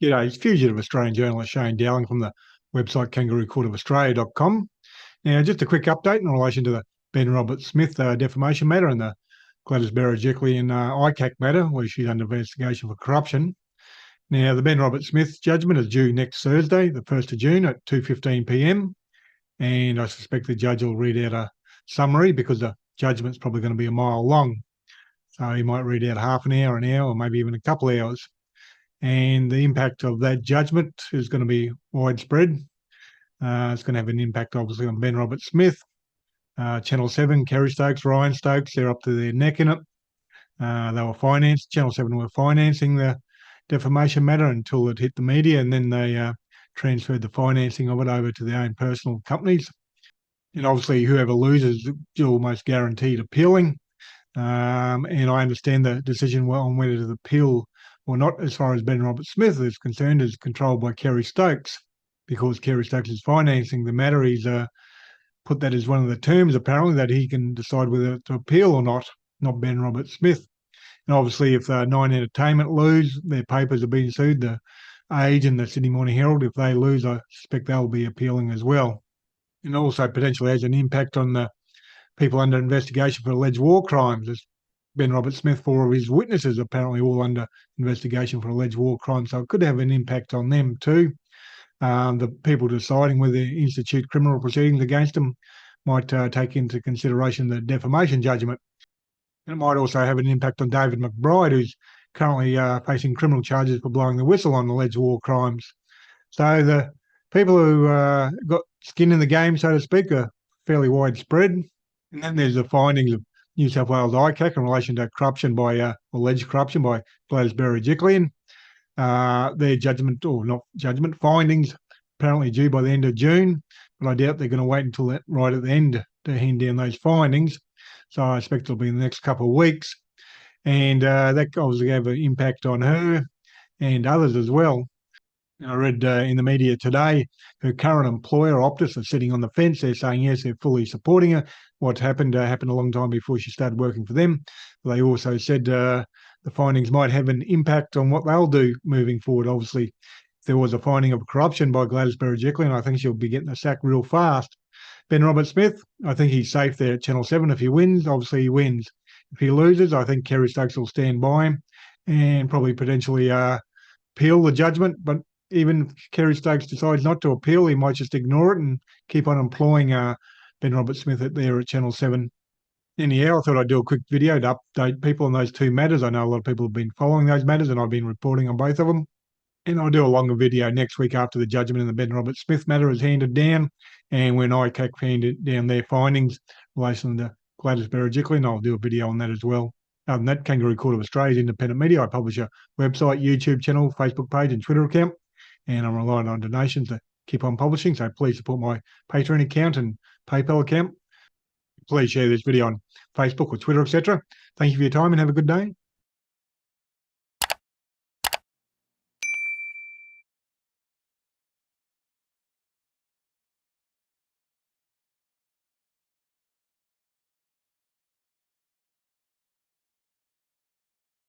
G'day, it's fugitive Australian journalist Shane Dowling from the website kangaroocourtofaustralia.com. Now, just a quick update in relation to the Ben Roberts-Smith defamation matter and the Gladys Berejiklian ICAC matter, where she's under investigation for corruption. Now, the Ben Roberts-Smith judgment is due next Thursday, the 1st of June at 2:15 p.m. And I suspect the judge will read out a summary because the judgment's probably going to be a mile long. So he might read out half an hour, or maybe even a couple of hours. And the impact of that judgment is going to be widespread. It's going to have an impact, obviously, on Ben Roberts-Smith, Channel 7, Kerry Stokes, Ryan Stokes. They're up to their neck in it. They were financed. Channel 7 were financing the defamation matter until it hit the media, and then they transferred the financing of it over to their own personal companies. And obviously, whoever loses, you're almost guaranteed appealing. And I understand the decision on whether to appeal or not, as far as Ben Roberts-Smith is concerned, is controlled by Kerry Stokes, because Kerry Stokes is financing the matter. He's put that as one of the terms, apparently, that he can decide whether to appeal or not Ben Roberts-Smith. And obviously, if Nine Entertainment lose, their papers are being sued, the Age and the Sydney Morning Herald. If they lose, I suspect they'll be appealing as well. And also potentially has an impact on the people under investigation for alleged war crimes. As Ben Roberts-Smith, 4 of his witnesses apparently all under investigation for alleged war crimes, so it could have an impact on them too. The people deciding whether to institute criminal proceedings against them might take into consideration the defamation judgment. And it might also have an impact on David McBride, who's currently facing criminal charges for blowing the whistle on alleged war crimes. So the people who got skin in the game, so to speak, are fairly widespread. And then there's the findings of New South Wales ICAC in relation to corruption alleged corruption by Gladys Berejiklian. Their judgment, or not judgment, findings apparently due by the end of June, but I doubt they're going to wait until right at the end to hand down those findings. So I expect it'll be in the next couple of weeks. And that obviously have an impact on her and others as well. I read in the media today, her current employer, Optus, are sitting on the fence. They're saying, yes, they're fully supporting her. What happened happened a long time before she started working for them. They also said the findings might have an impact on what they'll do moving forward. Obviously, if there was a finding of corruption by Gladys Berejiklian, I think she'll be getting the sack real fast. Ben Roberts-Smith, I think he's safe there at Channel 7. If he wins, obviously he wins. If he loses, I think Kerry Stokes will stand by him and probably potentially appeal the judgment. But even if Kerry Stokes decides not to appeal, he might just ignore it and keep on employing Ben Roberts-Smith there at Channel 7. Anyhow, I thought I'd do a quick video to update people on those two matters. I know a lot of people have been following those matters, and I've been reporting on both of them. And I'll do a longer video next week after the judgment in the Ben Roberts-Smith matter is handed down, and when ICAC handed down their findings in relation to Gladys Berejiklian, I'll do a video on that as well. Other than that, Kangaroo Court of Australia's independent media. I publish a website, YouTube channel, Facebook page, and Twitter account, and I'm relying on donations to keep on publishing, so please support my Patreon account and PayPal account. Please share this video on Facebook or Twitter, etc. Thank you for your time and have a good day.